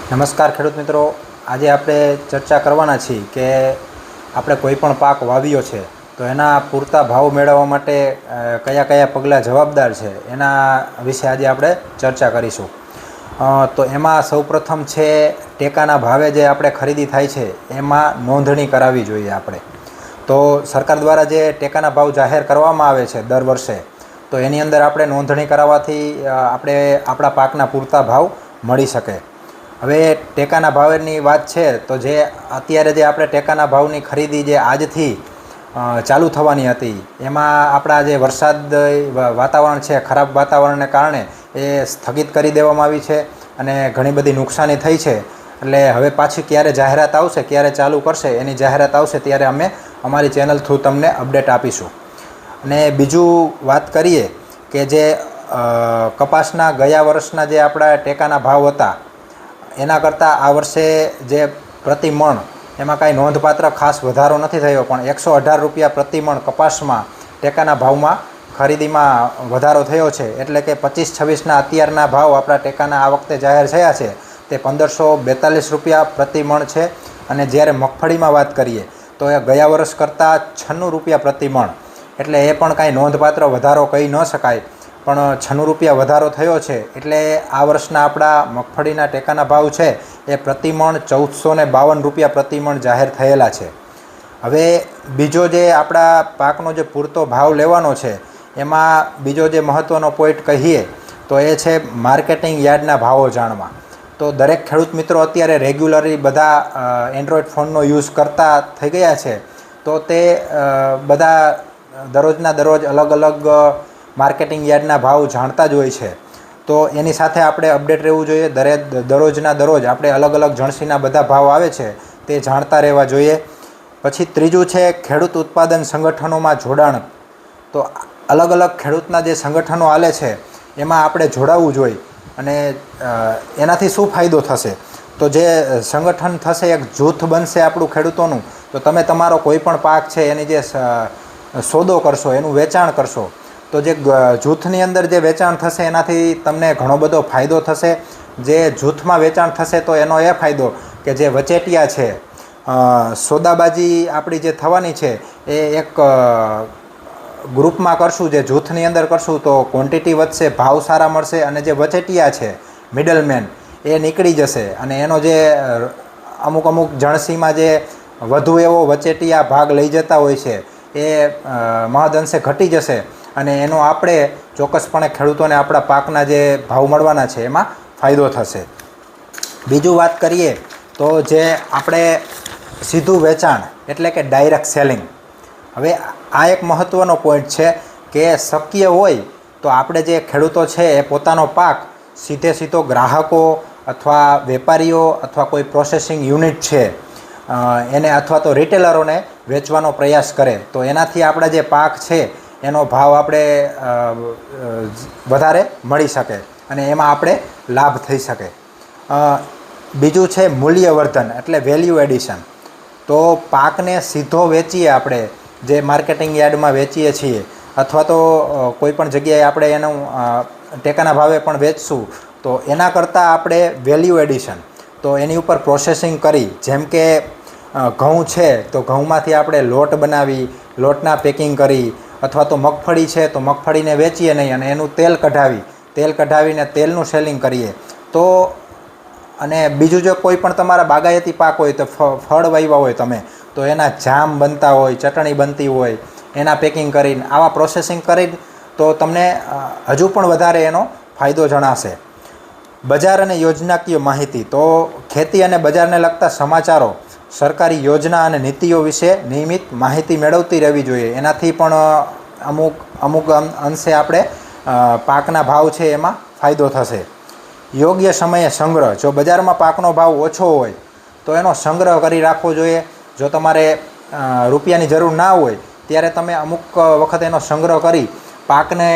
નમસ્કાર ખેડૂત મિત્રો, આજે આપણે ચર્ચા કરવાના છીએ કે આપણે કોઈ પણ પાક વાવ્યો છે તો એના પૂરતા ભાવ મેળવવા માટે કયા કયા પગલાં જવાબદાર છે એના વિશે આજે આપણે ચર્ચા કરીશું. તો એમાં સૌપ્રથમ છે ટેકાના ભાવે જે આપણે ખરીદી થાય છે એમાં નોંધણી કરાવવી જોઈએ આપણે. તો સરકાર દ્વારા જે ટેકાના ભાવ જાહેર કરવામાં આવે છે દર વર્ષે, તો એની અંદર આપણે નોંધણી કરાવવાથી આપણે આપણા પાકના પૂરતા ભાવ મળી શકે. હવે ટેકાના ભાવની વાત છે તો જે અત્યારે જે આપણે ટેકાના ભાવની ખરીદી જે આજથી ચાલુ થવાની હતી, એમાં આપણા જે વરસાદ વાતાવરણ છે, ખરાબ વાતાવરણને કારણે એ સ્થગિત કરી દેવામાં આવી છે અને ઘણી બધી નુકસાની થઈ છે. એટલે હવે પાછી ક્યારે જાહેરાત આવશે, ક્યારે ચાલુ કરશે, એની જાહેરાત આવશે ત્યારે અમે અમારી ચેનલ થ્રુ તમને અપડેટ આપીશું. અને બીજું વાત કરીએ કે જે કપાસના ગયા વર્ષના જે આપણા ટેકાના ભાવ હતા એના કરતાં આ વર્ષે જે પ્રતિ મણ એમાં કાંઈ નોંધપાત્ર ખાસ વધારો નથી થયો, પણ 118 રૂપિયા પ્રતિ મણ કપાસમાં ટેકાના ભાવમાં ખરીદીમાં વધારો થયો છે. એટલે કે 25-26ના અત્યારના ભાવ આપણા ટેકાના આ વખતે જાહેર થયા છે તે 1542 રૂપિયા પ્રતિ મણ છે. અને જ્યારે મગફળીમાં વાત કરીએ તો એ ગયા વર્ષ કરતાં 96 રૂપિયા પ્રતિ મણ, એટલે એ પણ કાંઈ નોંધપાત્ર વધારો કહી ન શકાય, પણ 96 રૂપિયા વધારો થયો છે. એટલે આ વર્ષના આપણા મગફળીના ટેકાના ભાવ છે એ પ્રતિ મણ 1452 રૂપિયા પ્રતિ મણ જાહેર થયેલા છે. હવે બીજો જે આપણા પાકનો જે પૂરતો ભાવ લેવાનો છે એમાં બીજો જે મહત્ત્વનો પોઈન્ટ કહીએ તો એ છે માર્કેટિંગ યાર્ડના ભાવો જાણવા. તો દરેક ખેડૂત મિત્રો અત્યારે રેગ્યુલરી બધા એન્ડ્રોઈડ ફોનનો યુઝ કરતા થઈ ગયા છે, તો તે બધા દરરોજના દરરોજ અલગ અલગ માર્કેટિંગ યાર્ડના ભાવ જાણતા જ હોય છે. તો એની સાથે આપણે અપડેટ રહેવું જોઈએ. દરરોજના દરરોજ આપણે અલગ અલગ જણસીના બધા ભાવ આવે છે તે જાણતા રહેવા જોઈએ. પછી ત્રીજું છે ખેડૂત ઉત્પાદન સંગઠનોમાં જોડાણ. તો અલગ અલગ ખેડૂતના જે સંગઠનો હાલે છે એમાં આપણે જોડાવવું જોઈએ. અને એનાથી શું ફાયદો થશે, તો જે સંગઠન થશે, એક જૂથ બનશે આપણું ખેડૂતોનું, તો તમે તમારો કોઈ પણ પાક છે એની જે સોદો કરશો, એનું વેચાણ કરશો, તો જે જૂથની અંદર જે વેચાણ થશે એનાથી તમને ઘણો બધો ફાયદો થશે. જે જૂથમાં વેચાણ થશે તો એનો એ ફાયદો કે જે વચેટિયા છે, સોદાબાજી આપણી જે થવાની છે એ એક ગ્રુપમાં કરશું, જે જૂથની અંદર કરશું તો ક્વોન્ટિટી વધશે, ભાવ સારા મળશે, અને જે વચેટિયા છે, મિડલમેન, એ નીકળી જશે. અને એનો જે અમુક જણસીમાં જે વધુ એવો વચેટિયા ભાગ લઈ જતા હોય છે એ મહદઅંશે ઘટી જશે. અને એનો આપણે ચોક્કસપણે ખેડૂતોને આપણા પાકના જે ભાવ મળવાના છે એમાં ફાયદો થશે. બીજું વાત કરીએ તો જે આપણે સીધું વેચાણ એટલે કે ડાયરેક્ટ સેલિંગ. હવે આ એક મહત્ત્વનો પોઈન્ટ છે કે શક્ય હોય તો આપણે જે ખેડૂતો છે એ પોતાનો પાક સીધો ગ્રાહકો અથવા વેપારીઓ અથવા કોઈ પ્રોસેસિંગ યુનિટ છે એને અથવા તો રિટેલરોને વેચવાનો પ્રયાસ કરે, તો એનાથી આપણા જે પાક છે એનો ભાવ આપણે વધારે મળી શકે અને એમાં આપણે લાભ થઈ શકે. બીજું છે મૂલ્યવર્ધન એટલે વેલ્યુ એડિશન. તો પાકને સીધો વેચીએ આપણે, જે માર્કેટિંગ યાર્ડમાં વેચીએ છીએ અથવા તો કોઈ પણ જગ્યાએ આપણે એનું ટેકાના ભાવે પણ વેચશું, તો એના કરતાં આપણે વેલ્યુ એડિશન, તો એની ઉપર પ્રોસેસિંગ કરી, જેમ કે ઘઉં છે તો ઘઉંમાંથી આપણે લોટ બનાવી, લોટના પેકિંગ કરી, અથવા તો મગફળી છે તો મગફળીને વેચીએ નહીં અને એનું તેલ કઢાવીને તેલનું સેલિંગ કરીએ. તો અને બીજું જો કોઈ પણ તમારા બાગાયતી પાક હોય તો ફળ વાવ્યા હોય તમે, તો એના જામ બનતા હોય, ચટણી બનતી હોય, એના પેકિંગ કરીને આવા પ્રોસેસિંગ કરીને તો તમને હજુ પણ વધારે એનો ફાયદો જણાશે. બજાર અને યોજનાકીય માહિતી. તો ખેતી અને બજારને લગતા સમાચારો, સરકારી યોજના અને નીતિઓ વિશે નિયમિત માહિતી મેળવતી રહેવી જોઈએ. એનાથી પણ અમુક અંશે આપણે પાકના ભાવ છે એમાં ફાયદો થશે. યોગ્ય સમયે સંગ્રહ. જો બજારમાં પાકનો ભાવ ઓછો હોય તો એનો સંગ્રહ કરી રાખવો જોઈએ. જો તમારે રૂપિયાની જરૂર ના હોય ત્યારે તમે અમુક વખત એનો સંગ્રહ કરી પાકને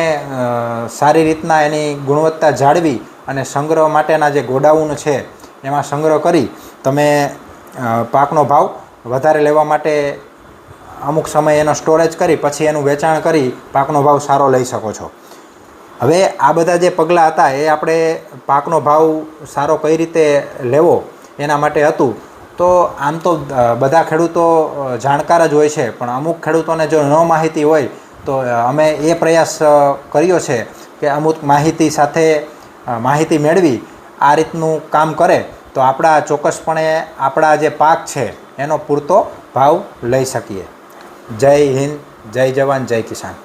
સારી રીતના એની ગુણવત્તા જાળવી અને સંગ્રહ માટેના જે ગોડાઉન છે એમાં સંગ્રહ કરી તમે પાકનો ભાવ વધારે લેવા માટે અમુક સમય એનો સ્ટોરેજ કરી પછી એનું વેચાણ કરી પાકનો ભાવ સારો લઈ શકો છો. હવે આ બધા જે પગલાં હતા એ આપણે પાકનો ભાવ સારો કઈ રીતે લેવો એના માટે હતું. તો આમ તો બધા ખેડૂતો જાણકાર જ હોય છે, પણ અમુક ખેડૂતોને જો ન માહિતી હોય તો અમે એ પ્રયાસ કર્યો છે કે અમુક માહિતી સાથે માહિતી મેળવી આ રીતનું કામ કરે તો આપણા ચોક્કસપણે આપણા જે પાક છે એનો પૂરતો ભાવ લઈ શકીએ. જય હિન્દ, જય જવાન, જય કિસાન.